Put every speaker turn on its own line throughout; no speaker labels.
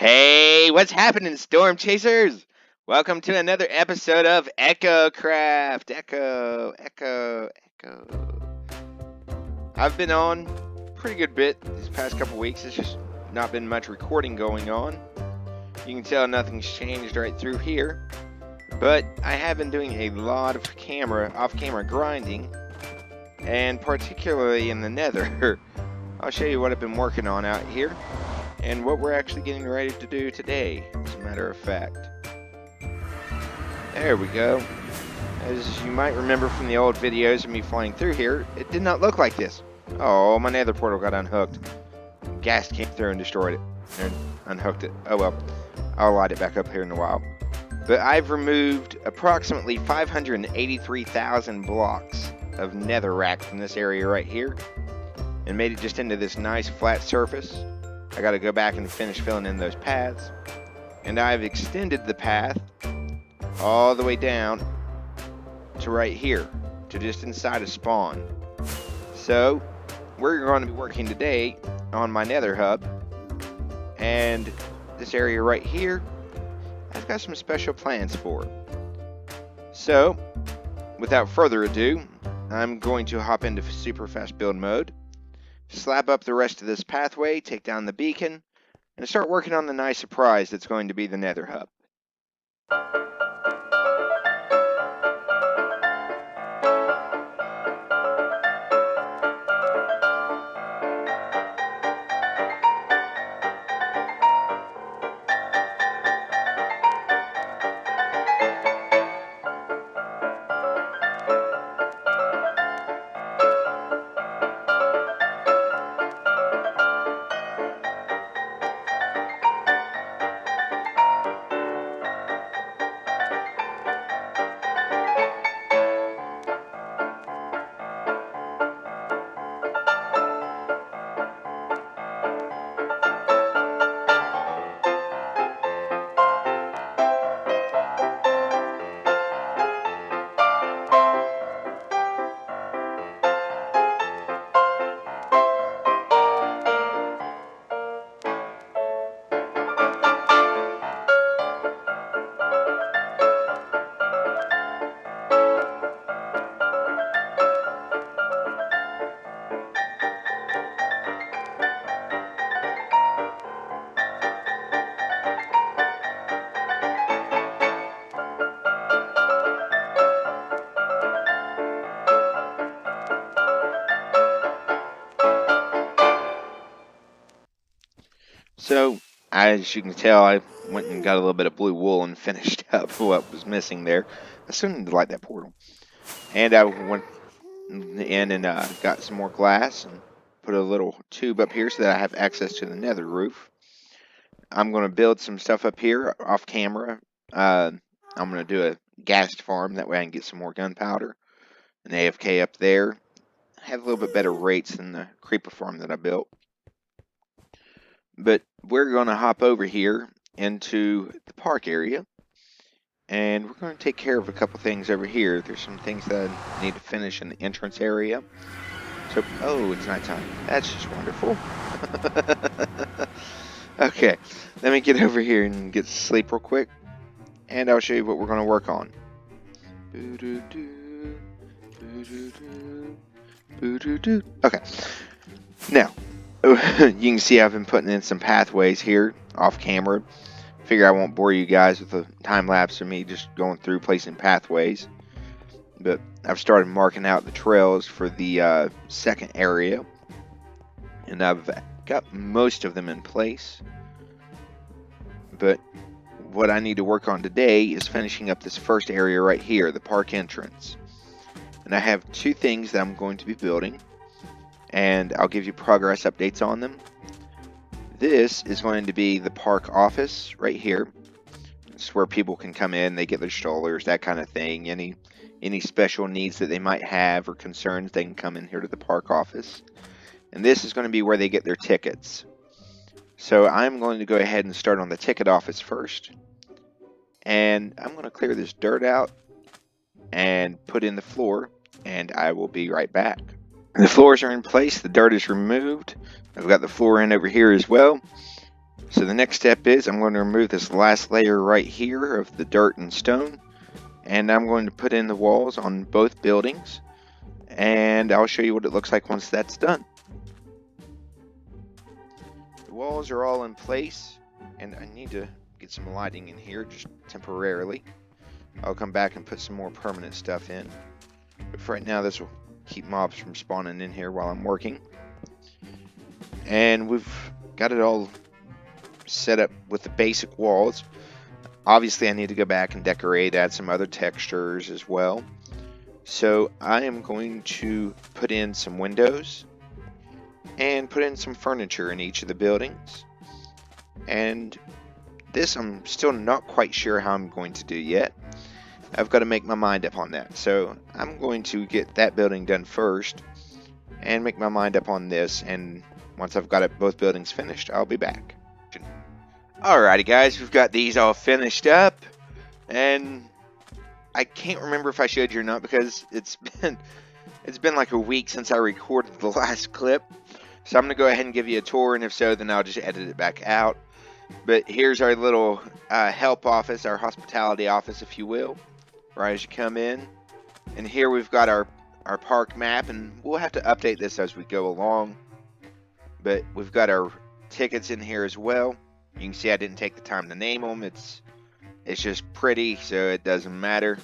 Hey, what's happening, Storm Chasers? Welcome to another episode of Echocraft. Echo. I've been on a pretty good bit these past couple weeks. It's just not been much recording going on. You can tell nothing's changed right through here. But I have been doing a lot of off-camera grinding, and particularly in the Nether. I'll show you what I've been working on out here, and what we're actually getting ready to do today, as a matter of fact. There we go. As you might remember from the old videos of me flying through here, it did not look like this. Oh, my nether portal got unhooked. Gas came through and destroyed it, and unhooked it. Oh well, I'll light it back up here in a while. But I've removed approximately 583,000 blocks of netherrack from this area right here, and made it just into this nice flat surface. I got to go back and finish filling in those paths, and I've extended the path all the way down to right here, to just inside of spawn. So we're going to be working today on my Nether Hub, and this area right here I've got some special plans for. So without further ado, I'm going to hop into super fast build mode, slap up the rest of this pathway, take down the beacon, and start working on the nice surprise that's going to be the Nether Hub. So, as you can tell, I went and got a little bit of blue wool and finished up what was missing there. I still need to light that portal. And I went in and got some more glass and put a little tube up here so that I have access to the nether roof. I'm going to build some stuff up here off camera. I'm going to do a gas farm, that way I can get some more gunpowder. An AFK up there. Have a little bit better rates than the creeper farm that I built. But we're going to hop over here into the park area, and we're going to take care of a couple things over here. There's some things that I need to finish in the entrance area. So, oh, it's nighttime. That's just wonderful. Okay, let me get over here and get to sleep real quick, and I'll show you what we're going to work on. Okay, now, you can see I've been putting in some pathways here off camera. Figure I won't bore you guys with a time lapse of me just going through placing pathways. But I've started marking out the trails for the second area, and I've got most of them in place. But what I need to work on today is finishing up this first area right here, the park entrance. And I have two things that I'm going to be building, and I'll give you progress updates on them. This is going to be the park office right here. It's where people can come in, they get their strollers, that kind of thing. Any special needs that they might have or concerns, they can come in here to the park office. And this is going to be where they get their tickets. So I'm going to go ahead and start on the ticket office first. And I'm going to clear this dirt out and put in the floor, and I will be right back. The floors are in place, the dirt is removed. I've got the floor in over here as well. So the next step is I'm going to remove this last layer right here of the dirt and stone, and I'm going to put in the walls on both buildings, and I'll show you what it looks like once that's done. The walls are all in place, and I need to get some lighting in here just temporarily. I'll come back and put some more permanent stuff in, but for right now this will keep mobs from spawning in here while I'm working. And we've got it all set up with the basic walls. Obviously I need to go back and decorate, add some other textures as well. So I am going to put in some windows and put in some furniture in each of the buildings. And this I'm still not quite sure how I'm going to do yet. I've got to make my mind up on that. So I'm going to get that building done first and make my mind up on this, and once I've got both buildings finished, I'll be back. Alrighty guys, we've got these all finished up, and I can't remember if I showed you or not because it's been like a week since I recorded the last clip. So I'm going to go ahead and give you a tour, and if so, then I'll just edit it back out. But here's our little help office, our hospitality office, if you will, right as you come in. And here we've got our park map, and we'll have to update this as we go along. But we've got our tickets in here as well. You can see I didn't take the time to name them. It's just pretty, so it doesn't matter.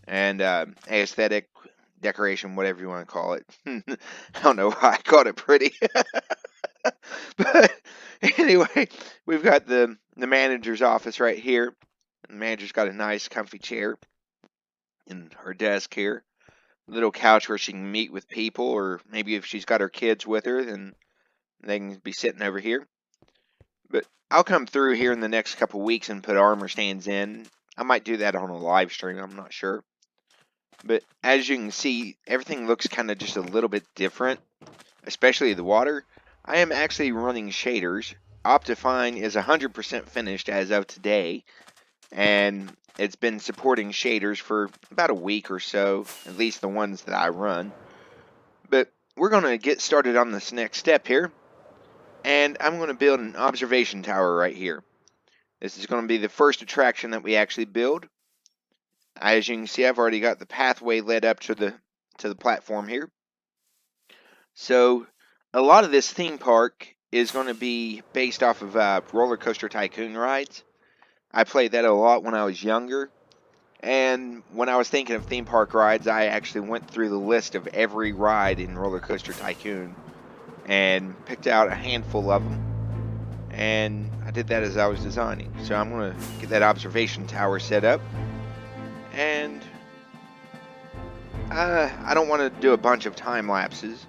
And aesthetic, decoration, whatever you want to call it. I don't know why I called it pretty. But anyway, we've got the manager's office right here. The manager's got a nice comfy chair in her desk here. Little couch where she can meet with people, or maybe if she's got her kids with her, then they can be sitting over here. But I'll come through here in the next couple weeks and put armor stands in. I might do that on a live stream, I'm not sure. But as you can see, everything looks kind of just a little bit different, especially the water. I am actually running shaders. Optifine is 100% finished as of today, and it's been supporting shaders for about a week or so, at least the ones that I run. But we're going to get started on this next step here, and I'm going to build an observation tower right here. This is going to be the first attraction that we actually build. As you can see, I've already got the pathway led up to the platform here. So a lot of this theme park is going to be based off of Roller Coaster Tycoon rides. I played that a lot when I was younger. And when I was thinking of theme park rides, I actually went through the list of every ride in Roller Coaster Tycoon and picked out a handful of them. And I did that as I was designing. So I'm going to get that observation tower set up. And I don't want to do a bunch of time lapses,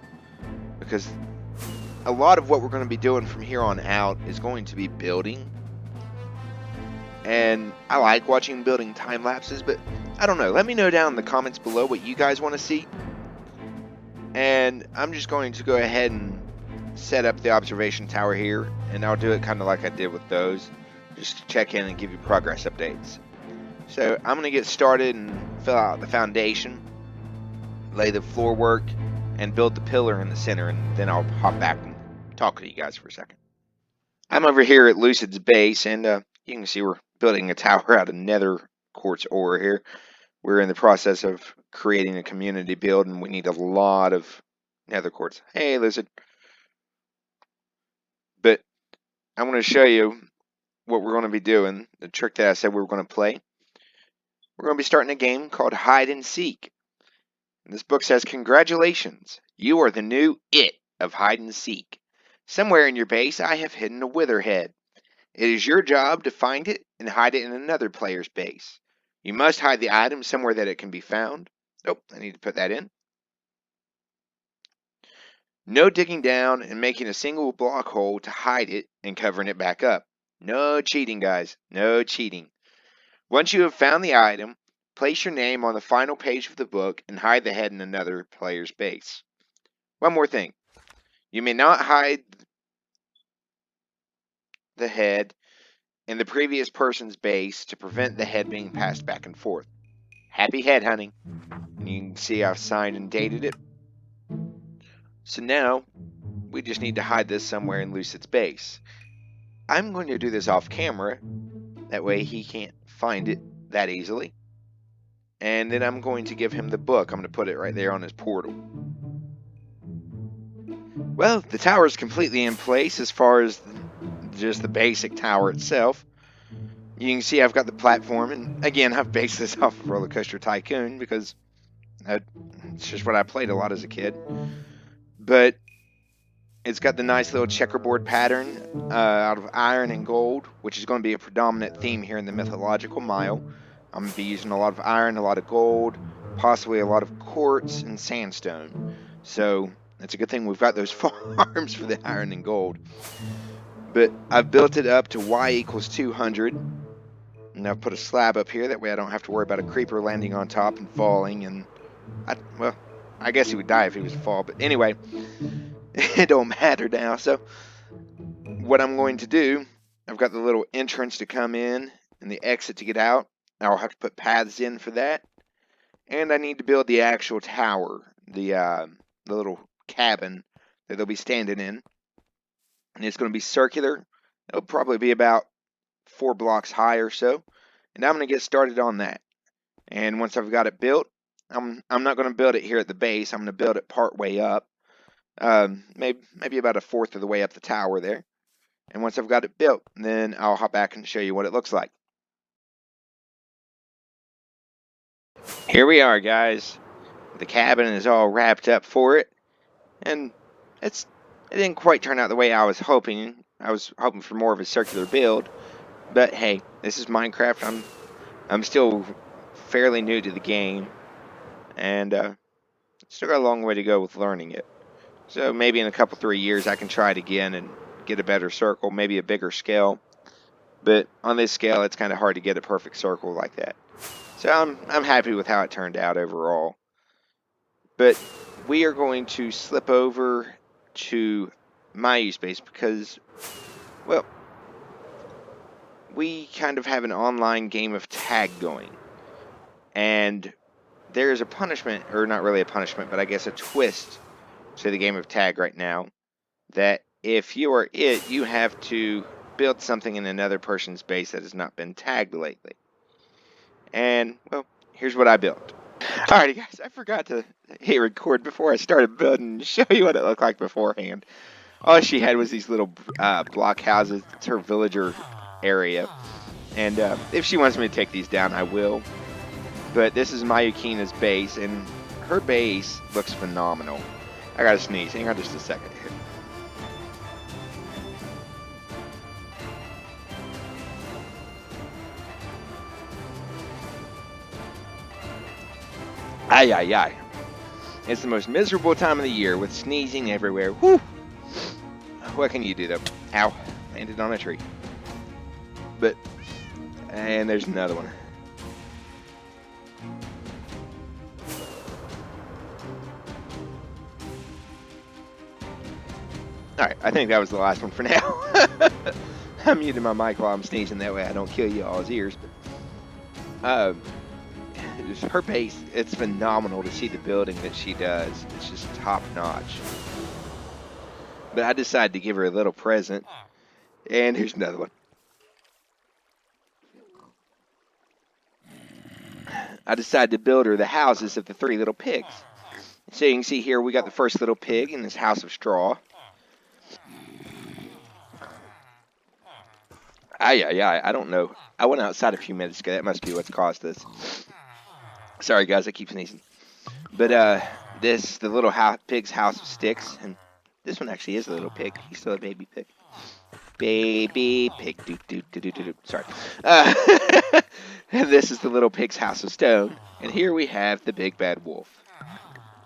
because a lot of what we're going to be doing from here on out is going to be building. And I like watching building time lapses, but I don't know. Let me know down in the comments below what you guys want to see. And I'm just going to go ahead and set up the observation tower here, and I'll do it kind of like I did with those, just to check in and give you progress updates. So I'm going to get started and fill out the foundation, lay the floor work, and build the pillar in the center, and then I'll hop back and talk to you guys for a second. I'm over here at Lucid's base, and you can see we're building a tower out of nether quartz ore here. We're in the process of creating a community build, and we need a lot of nether quartz. Hey, Lucid. But I'm going to show you what we're going to be doing, the trick that I said we were going to play. We're going to be starting a game called Hide and Seek. And this book says, congratulations, you are the new it of Hide and Seek. Somewhere in your base I have hidden a witherhead. It is your job to find it and hide it in another player's base. You must hide the item somewhere that it can be found. Oh, I need to put that in. No digging down and making a single block hole to hide it and covering it back up. No cheating, guys. No cheating. Once you have found the item, place your name on the final page of the book and hide the head in another player's base. One more thing. You may not hide the head in the previous person's base to prevent the head being passed back and forth. Happy head hunting. And you can see I've signed and dated it. So now we just need to hide this somewhere in Lucid's base. I'm going to do this off camera. That way he can't find it that easily. And then I'm going to give him the book. I'm going to put it right there on his portal. Well, the tower is completely in place as far as just the basic tower itself. You can see I've got the platform, and again, I've based this off of Roller Coaster Tycoon because it's just what I played a lot as a kid. But it's got the nice little checkerboard pattern out of iron and gold, which is going to be a predominant theme here in the Mythological Mile. I'm going to be using a lot of iron, a lot of gold, possibly a lot of quartz and sandstone. So it's a good thing we've got those farms for the iron and gold. But I've built it up to y equals 200. And I've put a slab up here. That way I don't have to worry about a creeper landing on top and falling. And, well, I guess he would die if he was to fall. But anyway, it don't matter now. So what I'm going to do, I've got the little entrance to come in and the exit to get out. I'll have to put paths in for that. And I need to build the actual tower, the little cabin that they'll be standing in. And it's going to be circular. It'll probably be about 4 blocks high or so. And I'm going to get started on that. And once I've got it built, I'm not going to build it here at the base. I'm going to build it part way up. Maybe about a fourth of the way up the tower there. And once I've got it built, then I'll hop back and show you what it looks like. Here we are, guys. The cabin is all wrapped up for it. And it didn't quite turn out the way I was hoping. I was hoping for more of a circular build. But hey, this is Minecraft. I'm still fairly new to the game. And still got a long way to go with learning it. So maybe in a couple, 3 years, I can try it again and get a better circle, maybe a bigger scale. But on this scale, it's kind of hard to get a perfect circle like that. So I'm happy with how it turned out overall. But we are going to slip over to my use base because, well, we kind of have an online game of tag going. And there is a punishment, or not really a punishment, but I guess a twist to the game of tag right now, that if you are it, you have to build something in another person's base that has not been tagged lately. And, well, here's what I built. Alrighty, guys, I forgot to hit record before I started building and show you what it looked like beforehand. All she had was these little block houses. It's her villager area. And if she wants me to take these down, I will. But this is Mayukina's base, and her base looks phenomenal. I gotta sneeze. Hang on just a second here. Ay, ay, ay. It's the most miserable time of the year with sneezing everywhere. Whew. What can you do, though? Ow. Landed on a tree. But, and there's another one. Alright, I think that was the last one for now. I'm muting my mic while I'm sneezing, that way I don't kill you all's ears. But, her base, it's phenomenal to see the building that she does. It's just top notch. But I decided to give her a little present. And here's another one. I decided to build her the houses of the 3 little pigs. So you can see here we got the first little pig in this house of straw. I don't know. I went outside a few minutes ago. That must be what's caused this. Sorry, guys, I keep sneezing. But this the little pig's house of sticks, and this one actually is a little pig. He's still a baby pig. Baby pig. Sorry. And this is the little pig's house of stone, and here we have the big bad wolf,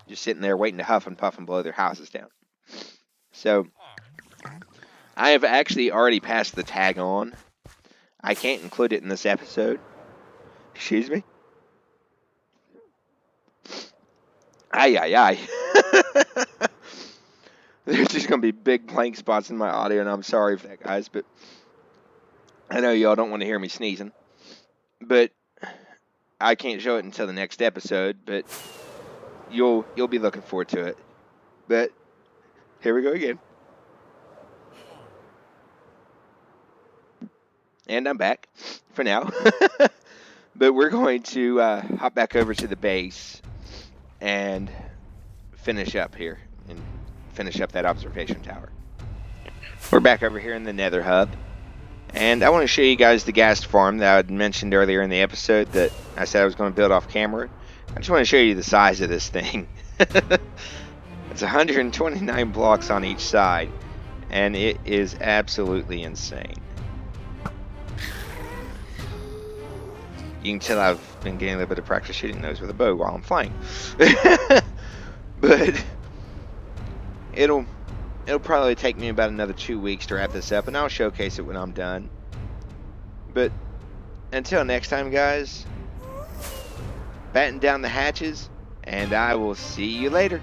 just sitting there waiting to huff and puff and blow their houses down. So I have actually already passed the tag on. I can't include it in this episode. Excuse me. Ay. There's just going to be big blank spots in my audio, and I'm sorry for that, guys, but I know y'all don't want to hear me sneezing. But I can't show it until the next episode, but you'll be looking forward to it. But here we go again. And I'm back for now. But we're going to hop back over to the base and finish up here and finish up that observation tower. We're back over here in the Nether Hub. And I want to show you guys the ghast farm that I had mentioned earlier in the episode that I said I was going to build off camera. I just want to show you the size of this thing. It's 129 blocks on each side, and it is absolutely insane. You can tell I've been getting a little bit of practice shooting those with a bow while I'm flying. But it'll probably take me about another 2 weeks to wrap this up, and I'll showcase it when I'm done. But until next time, guys, batten down the hatches, and I will see you later.